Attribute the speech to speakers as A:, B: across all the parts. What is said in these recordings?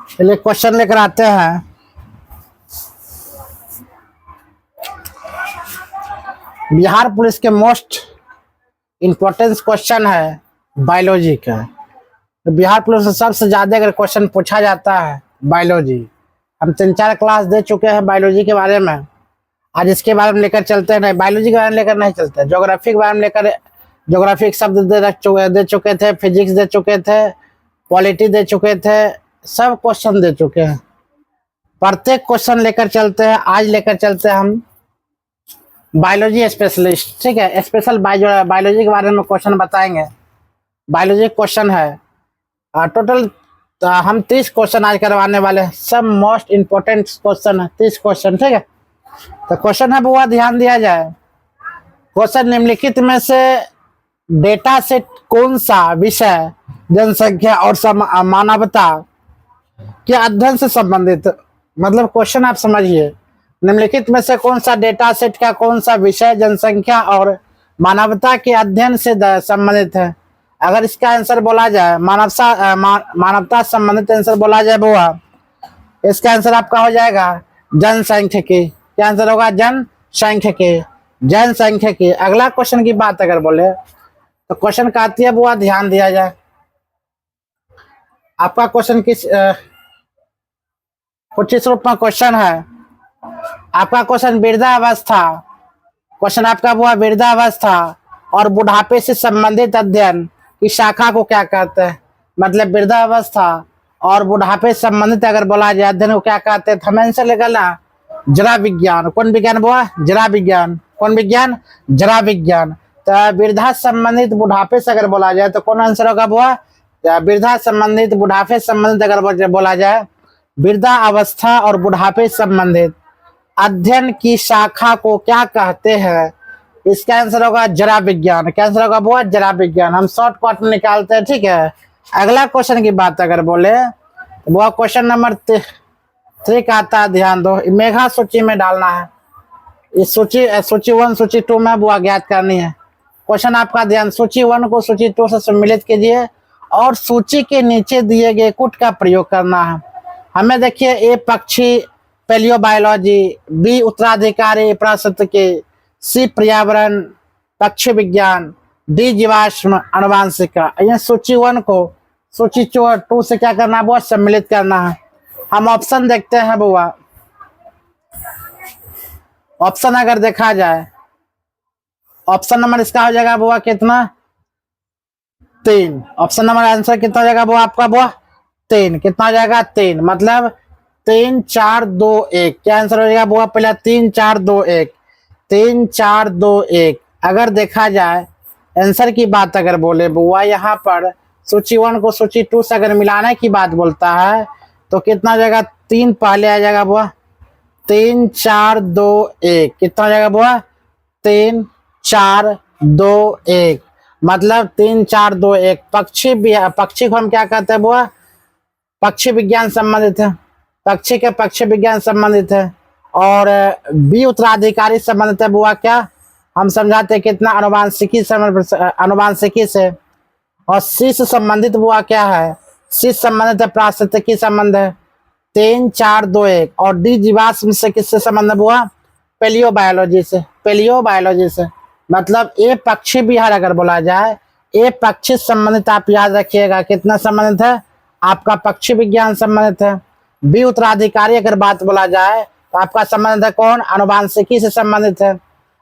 A: चलिए क्वेश्चन लेकर आते हैं। बिहार पुलिस के मोस्ट इम्पोर्टेंट क्वेश्चन है बायोलॉजी का। तो बिहार पुलिस से सबसे ज्यादा अगर क्वेश्चन पूछा जाता है बायोलॉजी, हम 3-4 क्लास दे चुके हैं बायोलॉजी के बारे में। आज इसके बारे में लेकर चलते हैं, नहीं बायोलॉजी के बारे में लेकर नहीं चलते, ज्योग्राफी के बारे में लेकर। ज्योग्राफी के शब्द दे चुके थे, फिजिक्स दे चुके थे, पॉलिटी दे चुके थे, सब क्वेश्चन दे चुके हैं। प्रत्येक क्वेश्चन लेकर चलते हैं। आज लेकर चलते हैं हम बायोलॉजी स्पेशलिस्ट, ठीक है। स्पेशल बायोलॉजी के बारे में क्वेश्चन बताएंगे। बायोलॉजी क्वेश्चन है टोटल हम 30 क्वेश्चन आज करवाने वाले हैं। सब मोस्ट इम्पोर्टेंट क्वेश्चन है, 30 क्वेश्चन, ठीक है। तो क्वेश्चन है बुआ, ध्यान दिया जाए। क्वेश्चन निम्नलिखित में से डेटा से कौन सा विषय जनसंख्या और मानवता के अध्ययन से संबंधित, मतलब क्वेश्चन आप समझिए, निम्नलिखित में से कौन सा डेटा सेट का कौन सा विषय जनसंख्या और मानवता के अध्ययन से संबंधित है। अगर इसका आंसर बोला जाए मानवता संबंधित आंसर बोला जाए बुआ, इसका आंसर आपका हो जाएगा जनसांख्यिकी। क्या आंसर होगा? जनसांख्यिकी, जनसांख्यिकी। अगला क्वेश्चन की बात अगर बोले तो क्वेश्चन का आती है बुआ, ध्यान दिया जाए। आपका क्वेश्चन कुछ इस रूप में क्वेश्चन है। आपका क्वेश्चन वृद्धावस्था, क्वेश्चन आपका बुआ वृद्धावस्था और बुढ़ापे से संबंधित अध्ययन की शाखा को क्या कहते हैं। मतलब वृद्धावस्था और बुढ़ापे से संबंधित अगर बोला जाए अध्ययन को क्या कहते हैं, तो हमें आंसर निकलना जरा विज्ञान। कौन विज्ञान बुआ? जरा विज्ञान। कौन विज्ञान? जरा विज्ञान। तो वृद्धा संबंधित बुढ़ापे से अगर बोला जाए तो कौन आंसर होगा बुआ? वृद्धा संबंधित बुढ़ापे संबंधित अगर बोला जाए, वृद्धा अवस्था और बुढ़ापे संबंधित अध्ययन की शाखा को क्या कहते हैं। इसका आंसर होगा जरा विज्ञान। क्या आंसर होगा बुआ? जरा विज्ञान। हम शॉर्टकट में निकालते हैं, ठीक है। अगला क्वेश्चन की बात अगर बोले तो बुआ क्वेश्चन नंबर 3 का आता है, ध्यान दो। मेघा सूची में डालना है। इस सूची 1 सूची 2 में बुआ ज्ञात करनी है। क्वेश्चन आपका ध्यान, सूची 1 को सूची 2 से सम्मिलित कीजिए और सूची के नीचे दिए गए कुट का प्रयोग करना है। हमें देखिए, ए पक्षी पैलियोबायोलॉजी, बी उत्तराधिकारी पारिस्थितिकी, सी पर्यावरण पक्षी विज्ञान, डी जीवाश्म आनुवंशिकी। ये सूची 1 को सूची 2 से क्या करना है बुआ? सम्मिलित करना है। हम ऑप्शन देखते हैं बुआ। ऑप्शन अगर देखा जाए, ऑप्शन नंबर इसका हो जाएगा बुआ कितना? 3। ऑप्शन नंबर आंसर कितना हो जाएगा बुआ आपका बुआ? 3। कितना हो जाएगा? 3। मतलब 3 4 2 1। क्या आंसर हो जाएगा बुआ? पहला 3 4 2 1, 3 4 2 1। अगर देखा जाए आंसर की बात अगर बोले बुआ, यहाँ पर सूची 1 को सूची 2 से अगर मिलाने की बात बोलता है तो कितना हो जाएगा? 3 पहले आ जाएगा बुआ, 3 4 2 1। कितना हो जाएगा बुआ? 3 4 2 1। मतलब 3 4 2 1। पक्षी को हम क्या कहते हैं बुआ? पक्षी विज्ञान संबंधित है। पक्षी के पक्षी विज्ञान संबंधित है। और बी उत्तराधिकारी संबंधित है बुआ, क्या हम समझाते हैं कितना? अनुवांशिकी से। और सी से संबंधित बुआ क्या है? सी संबंधित है पारिस्थितिकी संबंध है, 3 4 2 1। और डी जीवाश्म से किससे संबंध है बुआ? पेलियोबायोलॉजी से। पेलियोबायोलॉजी से मतलब ए पक्षी विहार अगर बोला जाए, ए पक्षी संबंधित आप याद रखिएगा कितना संबंधित है? आपका पक्षी विज्ञान संबंधित है। बी उत्तराधिकारी अगर बात बोला जाए तो आपका संबंध है कौन? आनुवंशिकी से संबंधित है।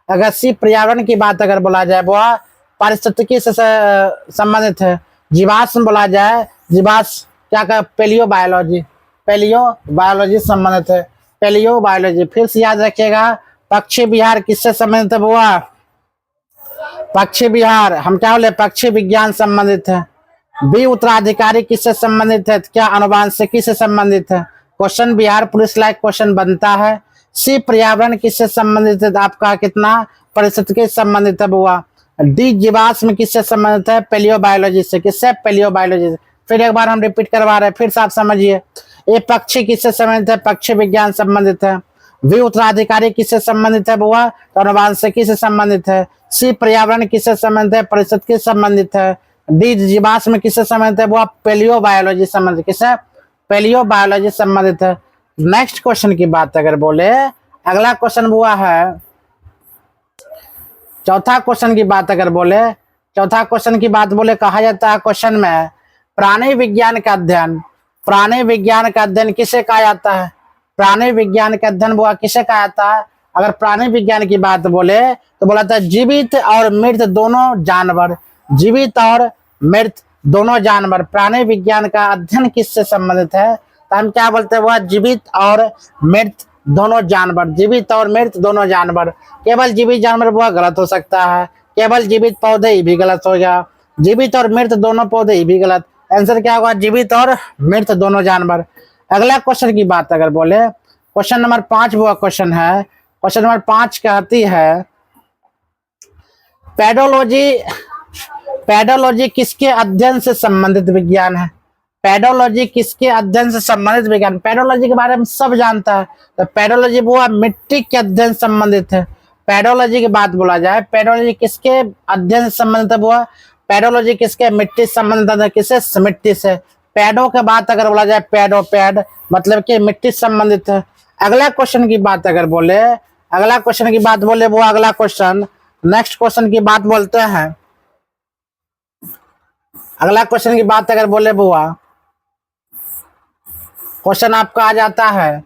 A: अगर सी पर्यावरण की बात अगर बोला जाए वह पारिस्थितिकी से संबंधित है। जीवाश्म बोला जाए, जीवाश्म क्या का? पेलियोबायोलॉजी, पेलियोबायोलॉजी संबंधित है। पेलियोबायोलॉजी फिर से याद रखिएगा। पक्षी विहार किससे संबंधित है बुआ? पक्षी विहार हम क्या बोले? पक्षी विज्ञान संबंधित है। बी उत्तराधिकारी किससे संबंधित है? क्या आनुवंशिकी से संबंधित है। Question Bihar police like question बनता है। सी पर्यावरण किससे संबंधित है? आपका कितना? परिस्थितिकी से संबंधित है बुआ। डी जीवाश्म किससे संबंधित है? पेलियोबायोलॉजी से। किससे? पेलियोबायोलॉजी से। फिर एक बार हम रिपीट करवा रहे हैं, फिर से आप समझिए। ये पक्षी किससे संबंधित है? पक्षी विज्ञान संबंधित है। वी उत्तराधिकारी किससे संबंधित है बुआ? तो आनुवंशिकी से संबंधित है। सी पर्यावरण किससे संबंधित है? परिस्थितिकी से संबंधित है। डी जीवाश्म किससे संबंधित है बुआ? पेलियोबायोलॉजी संबंधित। किससे? पैलियोबायोलॉजी संबंधित है। नेक्स्ट क्वेश्चन की बात अगर बोले, अगला क्वेश्चन हुआ है चौथा क्वेश्चन की बात अगर बोले, चौथा क्वेश्चन की बात बोले, कहा जाता है क्वेश्चन में प्राणी विज्ञान का अध्ययन, प्राणी विज्ञान का अध्ययन किसे कहा जाता है? प्राणी विज्ञान का अध्ययन हुआ किसे कहा जाता है? अगर प्राणी विज्ञान की बात बोले तो बोला था जीवित और मृत दोनों जानवर, जीवित और मृत दोनों जानवर, प्राणी विज्ञान का अध्ययन किससे संबंधित है? तो हम क्या बोलते हैं, वह जीवित और मृत दोनों जानवर, जीवित और मृत दोनों जानवर। केवल जीवित जानवर वह गलत हो सकता है, केवल जीवित पौधे ही भी गलत हो गया, जीवित और मृत दोनों पौधे ही भी गलत। आंसर क्या होगा? जीवित और मृत दोनों जानवर। अगला क्वेश्चन की बात अगर बोले, क्वेश्चन नंबर 5 वो क्वेश्चन है, क्वेश्चन नंबर 5 कहती है पेडोलॉजी, पेडोलॉजी किसके अध्ययन से संबंधित विज्ञान है? पेडोलॉजी किसके अध्ययन से संबंधित विज्ञान? पेडोलॉजी के बारे में सब जानता है, तो पेडोलॉजी वो मिट्टी के अध्ययन से संबंधित है। पेडोलॉजी की बात बोला जाए, पेडोलॉजी किसके अध्ययन से संबंधित है? वो पेडोलॉजी किसके मिट्टी से संबंधित है? किससे? मिट्टी से। पेडो के बात अगर बोला जाए, पेडो पेड मतलब कि मिट्टी से संबंधित है। अगला क्वेश्चन की बात अगर बोले, अगला क्वेश्चन की बात बोले वो अगला क्वेश्चन, नेक्स्ट क्वेश्चन की बात बोलते हैं, अगला क्वेश्चन की बात अगर बोले बुआ, क्वेश्चन आपका आ जाता है,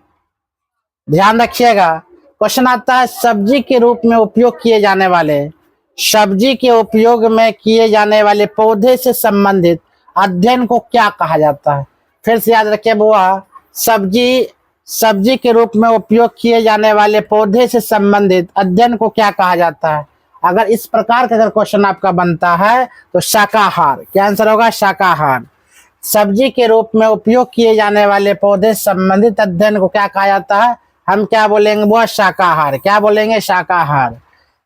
A: ध्यान रखिएगा, क्वेश्चन आता है सब्जी के रूप में उपयोग किए जाने वाले, सब्जी के उपयोग में किए जाने वाले पौधे से संबंधित अध्ययन को क्या कहा जाता है? फिर से याद रखिए बुआ, सब्जी के रूप में उपयोग किए जाने वाले पौधे से संबंधित अध्ययन को क्या कहा जाता है? अगर इस प्रकार का अगर क्वेश्चन आपका बनता है तो शाकाहार, क्या आंसर होगा? शाकाहार। सब्जी के रूप में उपयोग किए जाने वाले पौधे संबंधित अध्ययन को क्या कहा जाता है? हम क्या बोलेंगे? वो शाकाहार। क्या बोलेंगे? शाकाहार।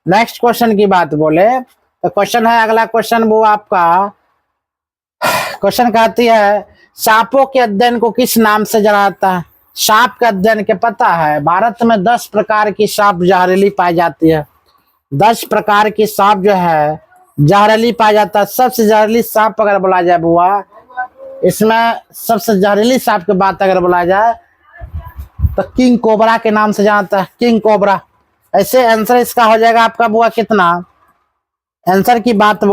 A: नेक्स्ट क्वेश्चन की बात बोले तो क्वेश्चन है अगला क्वेश्चन वो आपका, क्वेश्चन कहती है सांपों के अध्ययन को किस नाम से जाना जाता है? सांप का अध्ययन के पता है भारत में 10 प्रकार की सांप जहरीली पाई जाती है, 10 प्रकार की सांप जो है जहरीली पाया जाता है। सबसे जहरीली सांप अगर बोला जाए बुआ, इसमें सबसे जहरीली सांप की बात अगर बोला जाए तो किंग कोबरा के नाम से जानता है, किंग कोबरा। ऐसे आंसर इसका हो जाएगा आपका बुआ कितना? आंसर की बात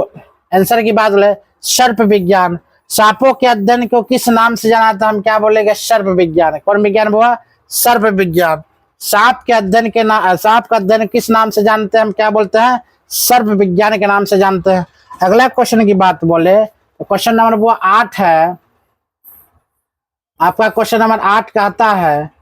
A: बोले सर्प विज्ञान। सांपों के अध्ययन को किस नाम से जाना था? हम क्या बोलेंगे? सर्प विज्ञान। कौन विज्ञान बुआ? सर्प विज्ञान। सांप का अध्ययन किस नाम से जानते हैं? हम क्या बोलते हैं? सर्प विज्ञान के नाम से जानते हैं। अगला क्वेश्चन की बात बोले तो क्वेश्चन नंबर वो 8 है आपका, क्वेश्चन नंबर 8 कहता है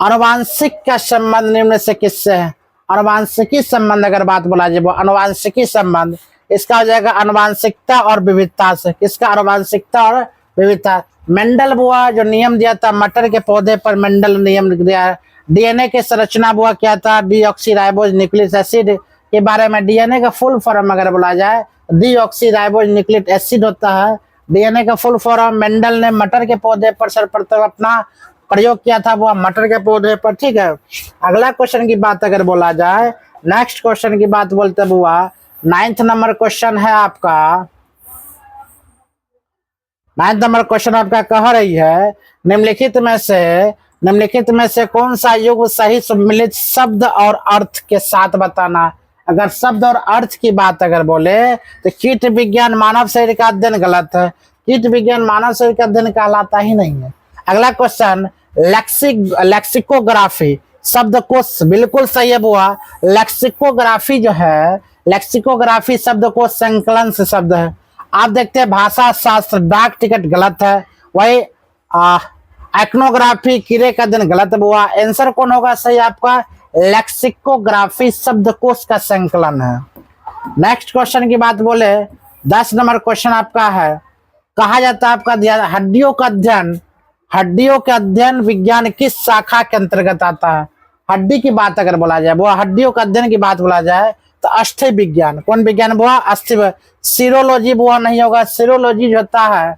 A: आनुवांशिक का संबंध निम्न से किससे है? आनुवांशिकी संबंध अगर बात बोला जाए, वो आनुवांशिकी संबंध इसका हो जाएगा आनुवांशिकता और विविधता से। किसका? आनुवांशिकता और विविधता। मेंडल बुआ जो नियम दिया था मटर के पौधे पर, मेंडल नियम दिया है। डीएनए की संरचना बुआ क्या था? डीऑक्सीराइबोज न्यूक्लिक एसिड के बारे में। डीएनए का फुल फॉर्म अगर बोला जाए डीऑक्सीराइबोज न्यूक्लिक एसिड होता है। डीएनए का फुल फॉर्म मेंडल ने मटर के पौधे पर सर्वप्रथम अपना प्रयोग किया था, वो मटर के पौधे पर। ठीक है, अगला क्वेश्चन की बात अगर बोला जाए, नेक्स्ट क्वेश्चन की बात बोलते बुआ, 9th नंबर क्वेश्चन है आपका, 9th नंबर क्वेश्चन आपका कह रही है निम्नलिखित में से कौन सा युग सही सम्मिलित शब्द और अर्थ के साथ बताना। अगर शब्द और अर्थ की बात अगर बोले तो कीट विज्ञान मानव शरीर का अध्ययन गलत है, कीट विज्ञान मानव शरीर का अध्ययन कहलाता ही नहीं है। अगला क्वेश्चन लेक्सिकोग्राफी शब्दकोश, बिल्कुल सही है बुआ। लेक्सिकोग्राफी जो है, लेक्सिकोग्राफी शब्दकोश संकलन से शब्द है। आप देखते हैं भाषा शास्त्र डाक टिकट गलत है, वही एक्नोग्राफी कीड़े का अध्ययन गलत है बुआ। आंसर कौन होगा सही आपका? लेक्सिकोग्राफी शब्दकोश का संकलन है। नेक्स्ट क्वेश्चन की बात बोले 10 नंबर क्वेश्चन आपका है, कहा जाता है आपका दिया हड्डियों का अध्ययन विज्ञान किस शाखा के अंतर्गत आता है? हड्डी की बात अगर बोला जाए, वो हड्डियों का अध्ययन की बात बोला जाए तो अस्थि विज्ञान। कौन विज्ञान बुआ? अस्थि। सीरोलॉजी बुआ नहीं होगा, सीरोलॉजी जो होता है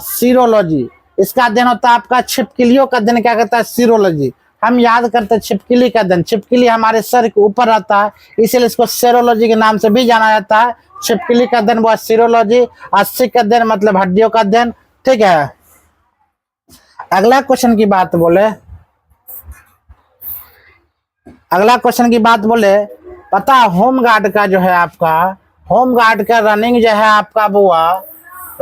A: सीरोलॉजी, इसका अध्ययन होता है आपका छिपकलियों का अध्ययन क्या करता है? सीरोलॉजी। हम याद करते हैं छिपकली का अध्ययन, छिपकली हमारे सर के ऊपर रहता है, इसीलिए इसको सेरोलॉजी के नाम से भी जाना जाता है। छिपकली का अध्ययन वो सीरोलॉजी, अस्थि का अध्ययन मतलब हड्डियों का अध्ययन। ठीक है, अगला क्वेश्चन की बात बोले, अगला क्वेश्चन की बात बोले, पता होम गार्ड का जो है आपका, होम गार्ड का रनिंग जो है आपका बुआ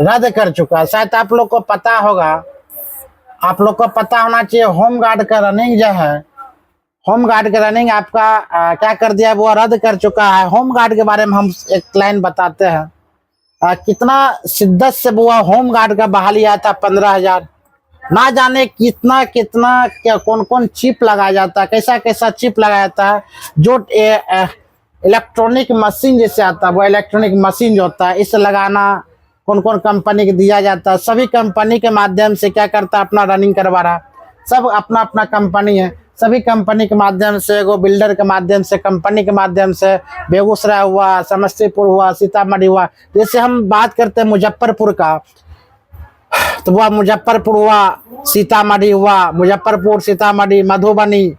A: रद्द कर चुका है। शायद आप लोग को पता होगा, आप लोग को पता होना चाहिए होम गार्ड का रनिंग जो है, होम गार्ड का रनिंग आपका क्या कर दिया, वो रद्द कर चुका है। होम गार्ड के बारे में हम एक लाइन बताते हैं। कितना शिद्दत से बुआ होम गार्ड का बहाली आया था, 15,000। ना जाने कितना कितना क्या कौन कौन चिप लगाया जाता है, कैसा कैसा चिप लगाया जाता है, जो इलेक्ट्रॉनिक मशीन जैसे आता है, वो इलेक्ट्रॉनिक मशीन जो होता है इसे लगाना कौन कौन कंपनी को दिया जाता है। सभी कंपनी के माध्यम से क्या करता है, अपना रनिंग करवा रहा। सब अपना अपना कंपनी है, सभी कंपनी के माध्यम से, वो बिल्डर के माध्यम से, कंपनी के माध्यम से, बेगूसराय हुआ, समस्तीपुर हुआ, सीतामढ़ी हुआ। जैसे हम बात करते हैं मुजफ्फरपुर का, तो वह मुजफ्फरपुर हुआ, सीतामढ़ी हुआ, मुजफ्फरपुर सीतामढ़ी, मधुबनी,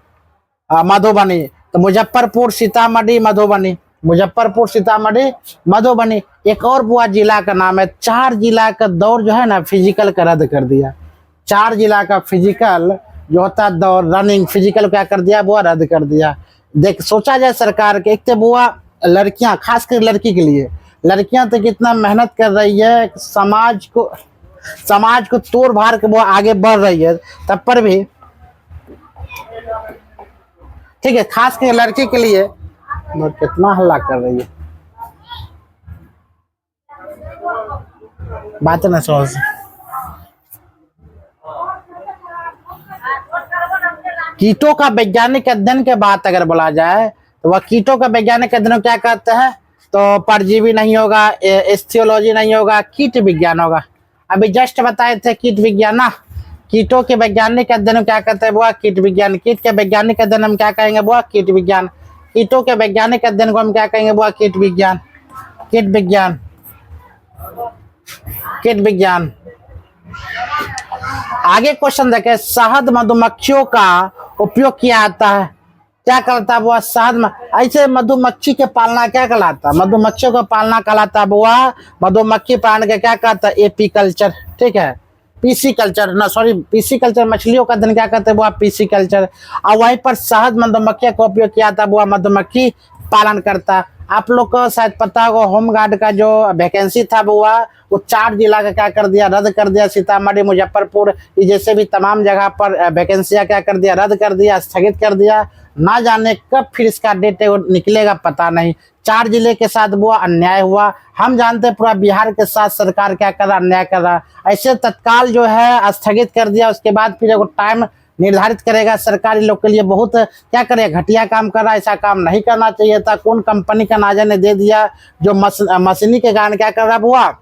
A: मधुबनी, तो मुजफ्फरपुर सीतामढ़ी मधुबनी, मुजफ्फरपुर सीतामढ़ी मधुबनी। एक और बुआ जिला का नाम है। 4 जिला का दौर जो है ना फिजिकल का रद्द कर दिया। 4 जिला का फिजिकल जो होता है दौर, रनिंग फिजिकल क्या कर दिया, बुआ रद्द कर दिया। देख सोचा जाए सरकार के, एक तो बुआ लड़कियां, खासकर लड़की के लिए, लड़कियां तो कितना मेहनत कर रही है, समाज को तोड़ भार के वो आगे बढ़ रही है, तब पर भी ठीक है, खास कर लड़की के लिए। वो कितना हल्ला कर रही है, बात ना समझ। कीटों का वैज्ञानिक अध्ययन के बात अगर बोला जाए, तो वह कीटों का वैज्ञानिक अध्ययन क्या कहते हैं, तो परजीवी नहीं होगा, एस्थियोलॉजी नहीं होगा, कीट विज्ञान होगा। अभी जस्ट बताए थे कीट विज्ञान ना। कीटों के वैज्ञानिक अध्ययन क्या कहते हैं, वो कीट विज्ञान। कीट के वैज्ञानिक अध्ययन हम क्या कहेंगे, वो कीट विज्ञान। कीटों के वैज्ञानिक अध्ययन को हम क्या कहेंगे, वो कीट विज्ञान। कीट विज्ञान, कीट विज्ञान। आगे क्वेश्चन देखें, शहद मधुमक्खियों का उपयोग किया जाता है, क्या कहलाता है बुआ, शहद। ऐसे मधुमक्खी के पालना क्या कहलाता है, मधुमक्खियों का पालना कहलाता है बुआ, मधुमक्खी पालन के क्या कहता है, एपी कल्चर। ठीक है, पीसी कल्चर ना, सॉरी पीसी कल्चर, मछलियों का दिन क्या कहते हैं बुआ, पीसी कल्चर। और वहीं पर शहद मधुमक्खियों का उपयोग किया था बुआ, मधुमक्खी पालन करता। आप लोग को शायद पता होगा, होम गार्ड का जो वैकेंसी था बुआ, वो 4 जिला का क्या कर दिया, रद्द कर दिया। सीतामढ़ी, मुजफ्फरपुर, जैसे भी तमाम जगह पर वैकेंसियां क्या कर दिया, रद्द कर दिया, स्थगित कर दिया। ना जाने कब फिर इसका डेट निकलेगा, पता नहीं। 4 जिले के साथ वो अन्याय हुआ। हम जानते हैं पूरा बिहार के साथ सरकार क्या कर रहा, अन्याय कर रहा। ऐसे तत्काल जो है स्थगित कर दिया, उसके बाद फिर एगो टाइम निर्धारित करेगा। सरकारी लोग के लिए बहुत क्या करे, घटिया काम कर रहा है, ऐसा काम नहीं करना चाहिए था। कौन कंपनी का नाजा ने दे दिया, जो मशीनी के कारण क्या कर रहा हुआ,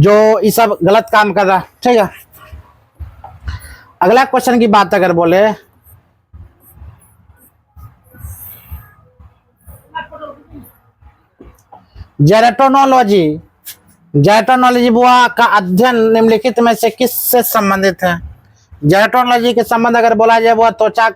A: जो ये सब गलत काम कर रहा। ठीक है, अगला क्वेश्चन की बात अगर बोले, जेरेटोनोलॉजी, जेरेटोनोलॉजी बुआ का अध्ययन निम्नलिखित में से किससे संबंधित है। जेरेटोनोलॉजी के संबंध अगर बोला जाए, वो त्वचा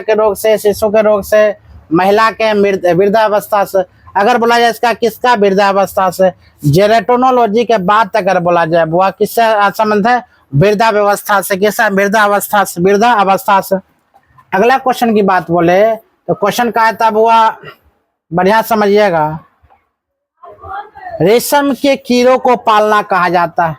A: के रोग से, शिशु के रोग से, महिला के वृद्धावस्था से। अगर बोला जाए इसका किसका, वृद्धावस्था से। जेरेटोनोलॉजी के बात अगर बोला जाए बुआ, किससे संबंध है, वृद्धावस्था से। कैसा, वृद्धावस्था से, वृद्धावस्था से। अगला क्वेश्चन की बात बोले, तो क्वेश्चन का था बुआ, बढ़िया समझिएगा, रेशम के कीड़ों को पालना कहा जाता है।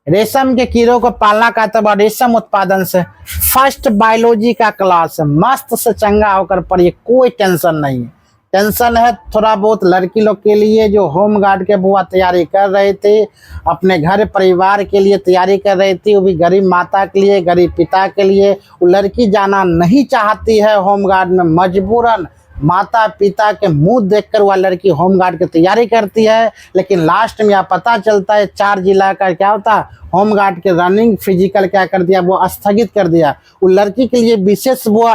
A: रेशम के कीड़ों को पालना का तब रेशम उत्पादन से। फर्स्ट बायोलॉजी का क्लास है, मस्त से चंगा होकर पढ़िए, कोई टेंशन नहीं है। टेंशन है थोड़ा बहुत लड़की लोग के लिए, जो होम गार्ड के बुआ तैयारी कर रहे थे, अपने घर परिवार के लिए तैयारी कर रही थी, वो भी गरीब माता के लिए, गरीब पिता के लिए। वो लड़की जाना नहीं चाहती है होम गार्ड में, मजबूरन माता पिता के मुंह देखकर वह लड़की होम गार्ड की तैयारी करती है। लेकिन लास्ट में यह पता चलता है 4 जिला का क्या होता, होम गार्ड के रनिंग फिजिकल क्या कर दिया, वो स्थगित कर दिया। वो लड़की के लिए विशेष वो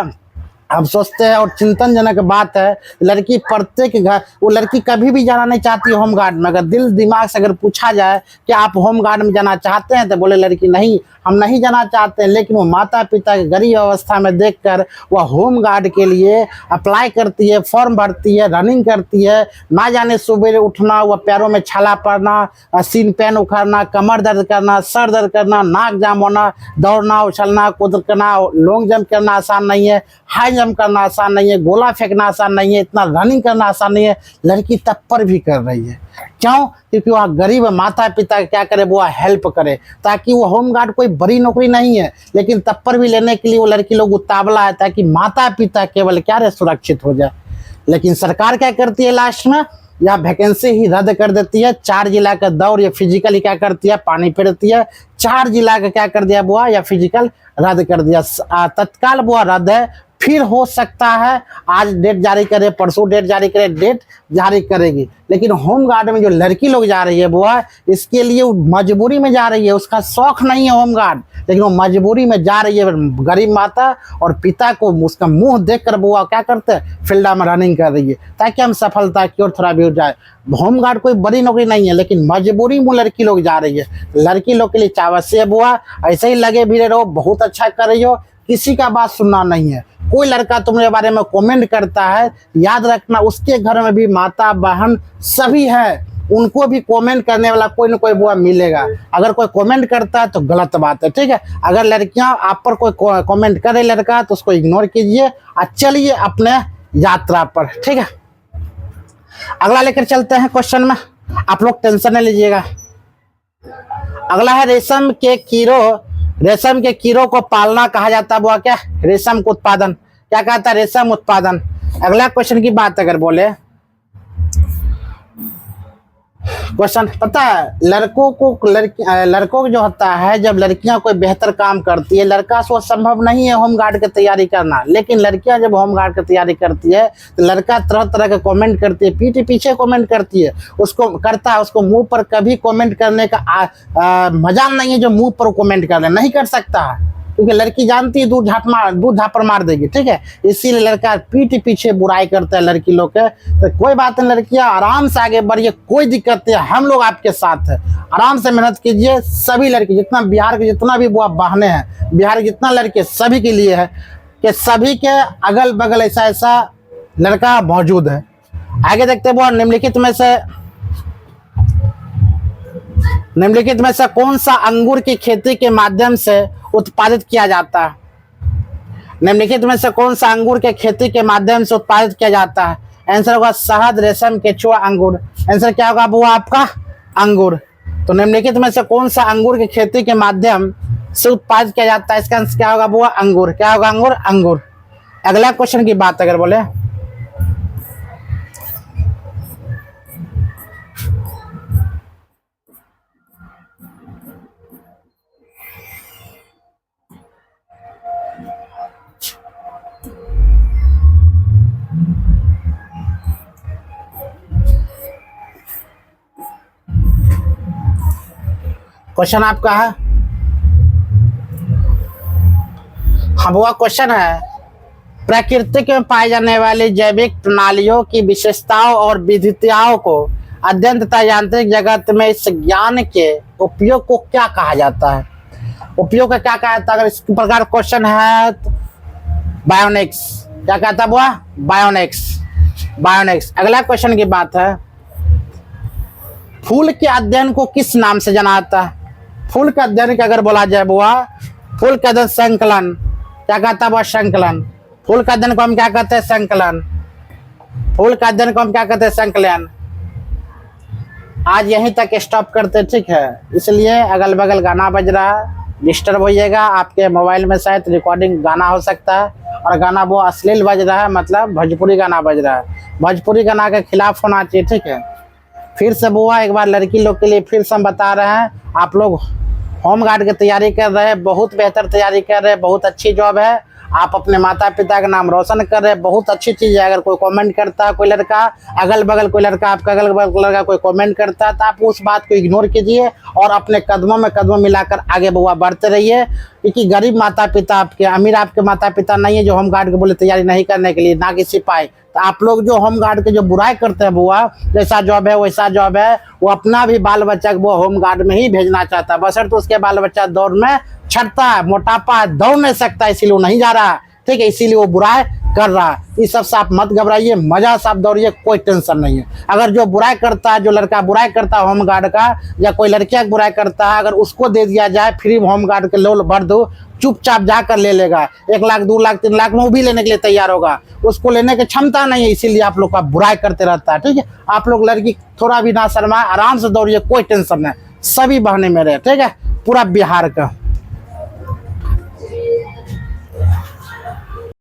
A: हम सोचते हैं और चिंतनजनक बात है, लड़की प्रत्येक घर, वो लड़की कभी भी जाना नहीं चाहती होम गार्ड में। अगर दिल दिमाग से अगर पूछा जाए कि आप होम गार्ड में जाना चाहते हैं, तो बोले लड़की नहीं, हम नहीं जाना चाहते हैं। लेकिन वो माता पिता की गरीब अवस्था में देखकर वह होम गार्ड के लिए अप्लाई करती है, फॉर्म भरती है, रनिंग करती है। ना जाने सुबह उठना, वह पैरों में छाला पड़ना, सीन पैन उखाड़ना, कमर दर्द करना, सर दर्द करना, नाक जाम होना, दौड़ना, उछलना, कूद करना, लॉन्ग जंप करना आसान नहीं है, हाई जंप करना आसान नहीं है, गोला फेंकना आसान नहीं है, इतना रनिंग करना आसान नहीं है। लड़की तब पर भी कर रही है। क्यों? क्योंकि वह गरीब माता पिता क्या करे, वो हेल्प करे, ताकि वो होम गार्ड कोई बड़ी नौकरी नहीं है, लेकिन तब पर भी लेने के लिए वो लड़की लोग उतावला है, ताकि माता पिता केवल क्या रहे, सुरक्षित हो जाए। लेकिन सरकार क्या करती है लास्ट में, या वैकेंसी ही रद्द कर देती है। 4 जिला का दौर या फिजिकल क्या करती है, पानी फेरती है। 4 जिला का क्या कर दिया बुआ, या फिजिकल रद्द कर दिया। तत्काल बुआ रद्द है। फिर हो सकता है आज डेट जारी करे, परसों डेट जारी करे, डेट जारी करेगी। लेकिन होम गार्ड में जो लड़की लोग जा रही है बुआ, इसके लिए वो मजबूरी में जा रही है, उसका शौक नहीं है होम गार्ड, लेकिन वो मजबूरी में जा रही है। गरीब माता और पिता को उसका मुंह देखकर बुआ क्या करते हैं, फील्ड में रनिंग कर रही है, ताकि हम सफलता की ओर थोड़ा भी हो जाए। होम गार्ड कोई बड़ी नौकरी नहीं है, लेकिन मजबूरी में लड़की लोग जा रही है। लड़की लोग के लिए चावस्य है बुआ, ऐसे ही लगे भी रहो, बहुत अच्छा कर रही हो, किसी का बात सुनना नहीं है। कोई लड़का तुम्हारे बारे में कमेंट करता है, याद रखना उसके घर में भी माता बहन सभी है, उनको भी कमेंट करने वाला कोई ना कोई बुआ मिलेगा। अगर कोई कमेंट करता है तो गलत बात है, ठीक है। अगर लड़कियां आप पर कोई कमेंट करे लड़का, तो उसको इग्नोर कीजिए और चलिए अपने यात्रा पर, ठीक है। अगला लेकर चलते हैं क्वेश्चन में, आप लोग टेंशन नहीं लीजिएगा। अगला है रेशम के कीड़ों को पालना कहा जाता है बुआ क्या, रेशम का उत्पादन क्या कहता है, रेशम उत्पादन। अगला क्वेश्चन की बात अगर बोले, क्वेश्चन पता है, लड़कों को जो होता है, जब लड़कियां कोई बेहतर काम करती है, लड़का से संभव नहीं है होम गार्ड की तैयारी करना, लेकिन लड़कियां जब होम गार्ड की तैयारी करती है तो लड़का तरह तरह के कमेंट करती है, पीठ पीछे कमेंट करती है, उसको करता है, उसको मुंह पर कभी कमेंट करने का मजाल नहीं है जो मुंह पर कमेंट कर ले, नहीं कर सकता है, क्योंकि लड़की जानती है दूध झापर मार देगी, ठीक है। इसीलिए लड़का पीठ पीछे बुराई करता है लड़की लोग के। तो कोई बात नहीं, लड़कियां आराम से आगे बढ़िए, कोई दिक्कत नहीं, हम लोग आपके साथ है। आराम से मेहनत कीजिए। सभी लड़की, जितना बिहार के जितना भी बुआ बहने हैं, बिहार के जितना लड़के, सभी के लिए है कि सभी के अगल बगल ऐसा लड़का मौजूद है। आगे देखते हैं बुआ, निम्नलिखित में से कौन सा अंगूर की खेती के माध्यम से उत्पादित किया जाता है। निम्नलिखित में से कौन सा अंगूर के खेती के माध्यम से उत्पादित किया जाता है। आंसर होगा शहद, रेशम, केचुआ, अंगूर। आंसर क्या होगा बुआ आपका, अंगूर। तो निम्नलिखित में से कौन सा अंगूर की खेती के माध्यम से उत्पादित किया जाता है, इसका आंसर क्या होगा बुआ, अंगूर। क्या होगा, अंगूर, अंगूर। अगला क्वेश्चन की बात अगर बोले, क्वेश्चन आपका है, हाँ बुआ क्वेश्चन है, प्रकृति में पाई जाने वाली जैविक प्रणालियों की विशेषताओं और विधिताओं को अध्ययन तथा यांत्रिक जगत में इस ज्ञान के उपयोग को क्या कहा जाता है। उपयोग का क्या कहा जाता है, अगर इस प्रकार क्वेश्चन है तो बायोनिक्स। क्या कहता है बुआ, बायोनिक्स। अगला क्वेश्चन की बात है, फूल के अध्ययन को किस नाम से जाना जाता है। फूल के अध्ययन का अगर बोला जाए बुआ, फूल का अध्ययन संकलन। क्या कहता है बुआ, संकलन। फूल का अध्ययन को हम क्या कहते हैं, संकलन। फूल का अध्ययन को हम क्या कहते हैं, संकलन। आज यहीं तक स्टॉप करते, ठीक है। इसलिए अगल बगल गाना बज रहा है, डिस्टर्ब होइएगा। आपके मोबाइल में शायद रिकॉर्डिंग गाना हो सकता है, और गाना वो अश्लील बज रहा है, मतलब भोजपुरी गाना बज रहा है। भोजपुरी गाना के खिलाफ होना चाहिए, ठीक है। फिर से बुआ एक बार लड़की लोग के लिए फिर से हम बता रहे हैं, आप लोग होम गार्ड की तैयारी कर रहे हैं, बहुत बेहतर तैयारी कर रहे हैं, बहुत अच्छी जॉब है। आप अपने माता पिता का नाम रोशन कर रहे हैं, बहुत अच्छी चीज़ है। अगर कोई कमेंट करता है, कोई लड़का अगल बगल, कोई लड़का आपका अगल बगल लड़का कोई कमेंट करता है, तो आप उस बात को इग्नोर कीजिए और अपने कदमों में कदम मिलाकर आगे बुआ बढ़ते रहिए। क्योंकि गरीब माता पिता आपके, अमीर आपके माता पिता नहीं है जो होम गार्ड के बोले तैयारी नहीं करने के लिए, ना कि सिपाही। तो आप लोग जो होम गार्ड के जो बुराई करते हैं बुआ, जैसा जॉब है वैसा जॉब है, वो अपना भी बाल बच्चा को वो होम गार्ड में ही भेजना चाहता है, बशर्ते उसके बाल बच्चा दौड़ में छटता है, मोटापा है, दौड़ नहीं सकता, इसीलिए वो नहीं जा रहा, ठीक है, इसीलिए वो बुराई कर रहा है। इस सब से आप मत घबराइए, मजा से आप दौड़िए, कोई टेंशन नहीं है। अगर जो बुराई करता है, जो लड़का बुराई करता है होम गार्ड का, या कोई लड़किया बुराई करता है, अगर उसको दे दिया जाए फ्री होम गार्ड के लोल भर दो, चुपचाप जाकर ले लेगा। 1 लाख 2 लाख 3 लाख में वो भी लेने के लिए तैयार होगा, उसको लेने की क्षमता नहीं है, इसीलिए आप लोग का बुराई करते रहता है, ठीक है। आप लोग लड़की थोड़ा भी ना शर्माए, आराम से दौड़िए, कोई टेंशन नहीं, सभी बहने मेरे, ठीक है, पूरा बिहार का।